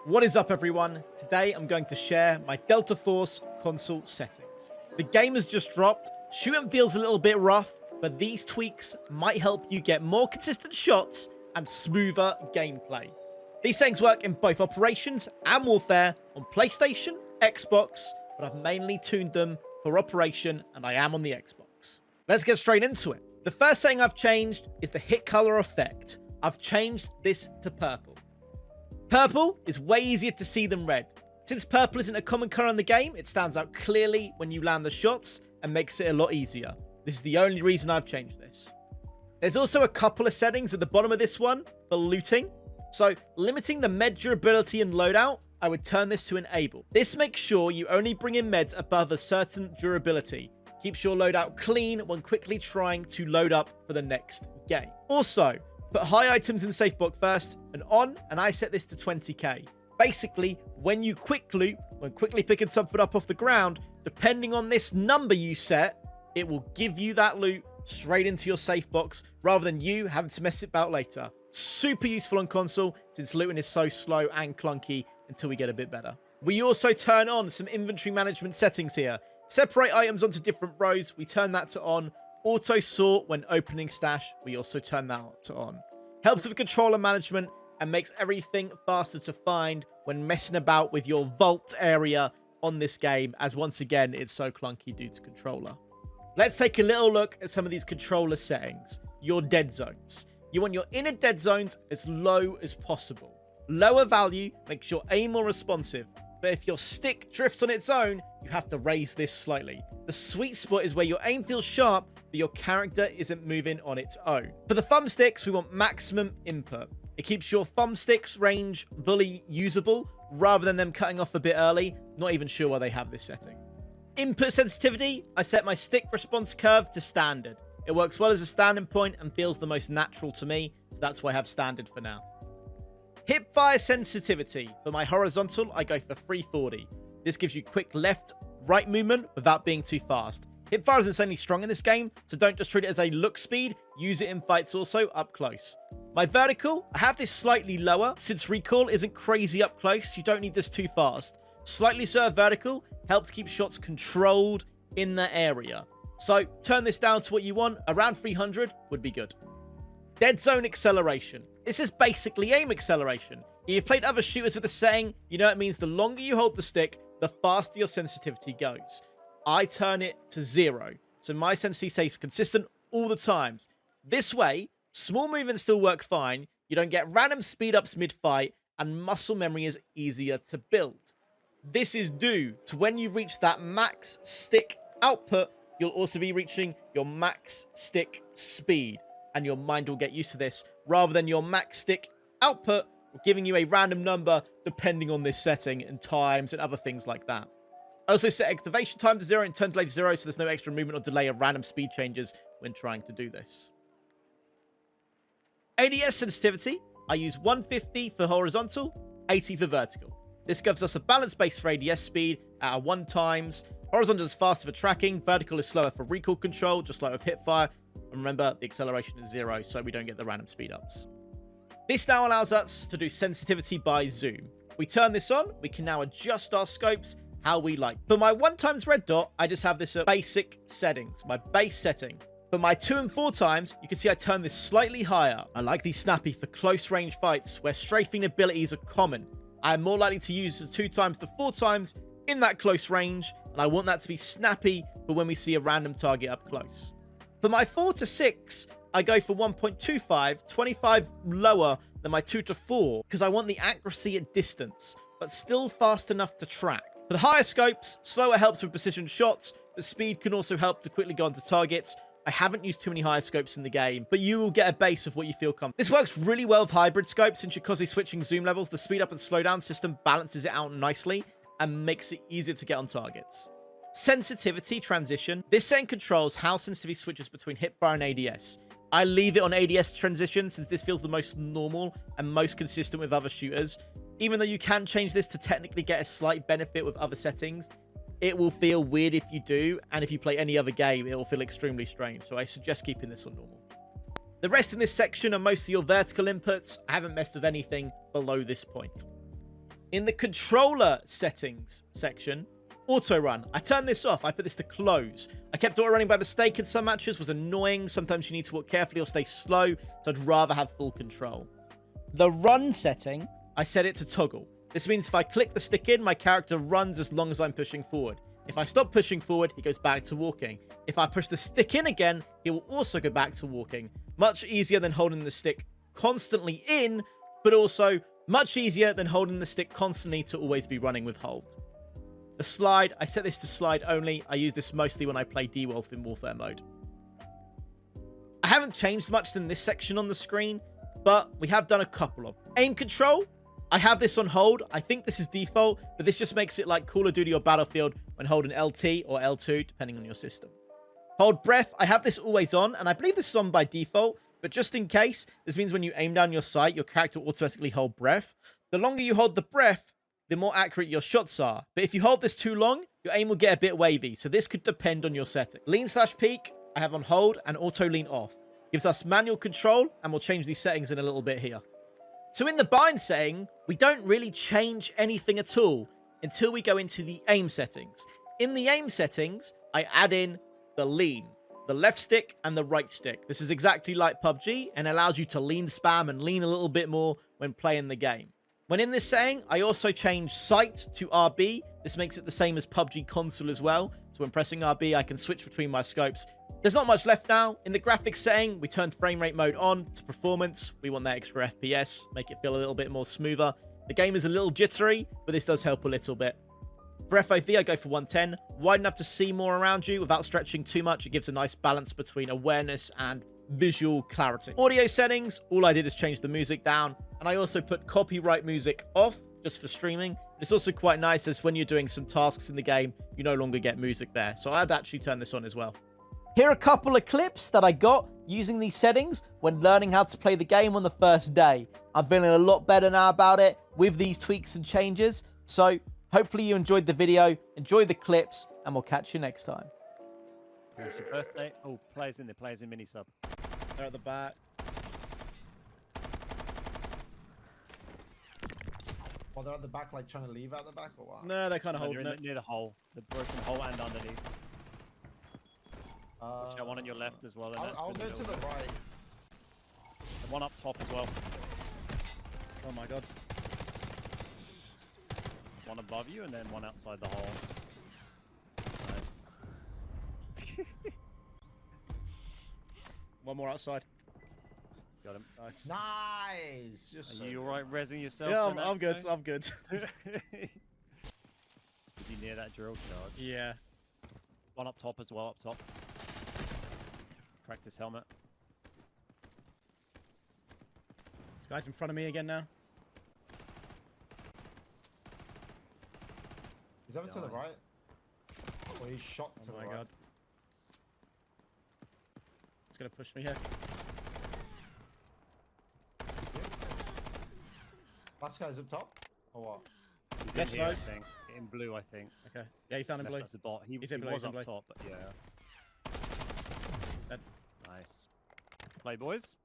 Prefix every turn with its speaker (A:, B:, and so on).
A: What is up, everyone? Today I'm going to share my Delta Force console settings. The game has just dropped. Shooting feels a little bit rough, but these tweaks might help you get more consistent shots and smoother gameplay. These settings work in both operations and warfare on PlayStation, Xbox, but I've mainly tuned them for operation and I am on the Xbox. Let's get straight into it. The first setting I've changed is the hit color effect. I've changed this to purple. Purple is way easier to see than red. Since purple isn't a common color in the game, it stands out clearly when you land the shots and makes it a lot easier. This is the only reason I've changed this. There's also a couple of settings at the bottom of this one for looting. So limiting the med durability and loadout, I would turn this to enable. This makes sure you only bring in meds above a certain durability. Keeps your loadout clean when quickly trying to load up for the next game. Also, put high items in safe box first and on, and I set this to 20k. Basically, when you quick loot, when quickly picking something up off the ground, depending on this number you set, it will give you that loot straight into your safe box rather than you having to mess it about later. Super useful on console since looting is so slow and clunky until we get a bit better. We also turn on some inventory management settings here. Separate items onto different rows, we turn that to on. Auto sort when opening stash, we also turn that to on. Helps with controller management and makes everything faster to find when messing about with your vault area on this game, as once again, it's so clunky due to controller. Let's take a little look at some of these controller settings. Your dead zones. You want your inner dead zones as low as possible. Lower value makes your aim more responsive, but if your stick drifts on its own, you have to raise this slightly. The sweet spot is where your aim feels sharp, but your character isn't moving on its own. For the thumbsticks, we want maximum input. It keeps your thumbsticks range fully usable, rather than them cutting off a bit early. Not even sure why they have this setting. Input sensitivity, I set my stick response curve to standard. It works well as a standing point and feels the most natural to me, so that's why I have standard for now. Hipfire sensitivity. For my horizontal, I go for 340. This gives you quick left, right movement without being too fast. Hipfire is insanely strong in this game, so don't just treat it as a look speed, use it in fights also up close. My vertical, I have this slightly lower. Since recoil isn't crazy up close, you don't need this too fast. Slightly served vertical helps keep shots controlled in the area. So turn this down to what you want. Around 300 would be good. Dead zone acceleration. This is basically aim acceleration. If you've played other shooters with the setting, you know it means the longer you hold the stick, the faster your sensitivity goes. I turn it to 0, so my sensitivity stays consistent all the times. This way, small movements still work fine, you don't get random speed ups mid-fight, and muscle memory is easier to build. This is due to when you reach that max stick output, you'll also be reaching your max stick speed, and your mind will get used to this, rather than your max stick output giving you a random number depending on this setting and times and other things like that. I also set activation time to 0 and turn delay to 0, so there's no extra movement or delay of random speed changes when trying to do this. ADS sensitivity, I use 150 for horizontal, 80 for vertical. This gives us a balanced base for ADS speed at 1 times. Horizontal is faster for tracking, vertical is slower for recoil control, just like with hipfire. And remember, the acceleration is 0, so we don't get the random speed ups. This now allows us to do sensitivity by zoom. If we turn this on, we can now adjust our scopes how we like. For my 1x red dot, I just have this at basic settings, my base setting. For my 2 and 4 times, you can see I turn this slightly higher. I like these snappy for close range fights where strafing abilities are common. I am more likely to use the 2 times to 4 times in that close range, and I want that to be snappy for when we see a random target up close. For my 4 to 6, I go for 1.25, 25 lower than my 2 to 4, because I want the accuracy at distance, but still fast enough to track. For the higher scopes, slower helps with precision shots, but speed can also help to quickly go onto targets. I haven't used too many higher scopes in the game, but you will get a base of what you feel comfortable. This works really well with hybrid scopes, since you're constantly switching zoom levels. The speed up and slow down system balances it out nicely and makes it easier to get on targets. Sensitivity transition. This setting controls how sensitivity switches between hipfire and ADS. I leave it on ADS transition since this feels the most normal and most consistent with other shooters. Even though you can change this to technically get a slight benefit with other settings, it will feel weird if you do, and if you play any other game, it will feel extremely strange, so I suggest keeping this on normal. The rest in this section are mostly your vertical inputs. I haven't messed with anything below this point. In the controller settings section, auto run. I turned this off. I put this to close. I kept auto running by mistake in some matches. Was annoying. Sometimes you need to walk carefully or stay slow. So I'd rather have full control. The run setting, I set it to toggle. This means if I click the stick in, my character runs as long as I'm pushing forward. If I stop pushing forward, he goes back to walking. If I push the stick in again, he will also go back to walking. Much easier than holding the stick constantly in, but also much easier than holding the stick constantly to always be running with hold. The slide, I set this to slide only. I use this mostly when I play D-Wolf in Warfare mode. I haven't changed much in this section on the screen, but we have done a couple of. Aim control, I have this on hold. I think this is default, but this just makes it like Call of Duty or Battlefield when holding LT or L2, depending on your system. Hold breath, I have this always on, and I believe this is on by default, but just in case, this means when you aim down your sight, your character will automatically hold breath. The longer you hold the breath, the more accurate your shots are. But if you hold this too long, your aim will get a bit wavy, so this could depend on your setting. Lean/peak, I have on hold, and auto lean off. Gives us manual control, and we'll change these settings in a little bit here. So in the bind setting, we don't really change anything at all until we go into the aim settings. In the aim settings, I add in the lean, the left stick and the right stick. This is exactly like PUBG and allows you to lean spam and lean a little bit more when playing the game. When in this setting, I also change sight to RB. This makes it the same as PUBG console as well. So when pressing RB, I can switch between my scopes. There's not much left now. In the graphics setting, we turned frame rate mode on to performance. We want that extra FPS, make it feel a little bit more smoother. The game is a little jittery, but this does help a little bit. For FOV, I go for 110. Wide enough to see more around you without stretching too much. It gives a nice balance between awareness and visual clarity. Audio settings, all I did is change the music down. And I also put copyright music off just for streaming. It's also quite nice as when you're doing some tasks in the game, you no longer get music there. So I'd actually turn this on as well. Here are a couple of clips that I got using these settings when learning how to play the game on the first day. I'm feeling a lot better now about it with these tweaks and changes. So hopefully you enjoyed the video, enjoy the clips, and we'll catch you next time.
B: It's your birthday. Oh, players in there, players in mini sub.
A: They're at the back.
C: Well, they're at the back, like trying to leave out the back, or what?
A: No, they're kind of
B: No,
A: holding
B: they're
A: it.
B: near the hole, the broken hole and underneath. Watch out, one on your left as well.
C: I'll go to the right.
B: And one up top as well.
A: Oh my god.
B: One above you and then one outside the hole. Nice.
A: One more outside.
B: Got him.
A: Nice.
C: Nice. Just
B: Are you alright rezzing yourself?
A: Yeah,
B: in that,
A: I'm good.
B: Joe?
A: I'm good.
B: Is he near that drill charge?
A: Yeah.
B: One up top as well, up top. Cracked his helmet.
A: This guy's in front of me again now.
C: He's over to the right. Or he's shot to the right. Oh my god.
A: It's gonna push me here.
C: Last guy's up top? Or what?
B: He's
A: Yes,
B: in here,
A: so.
B: I think. In blue, I think.
A: Okay. Yeah, he's down in
B: Unless
A: blue.
B: that's a bot. He
A: He's in blue,
B: was
A: he's in
B: up
A: blue.
B: top, but yeah.
A: Dead.
B: Nice. Play, boys.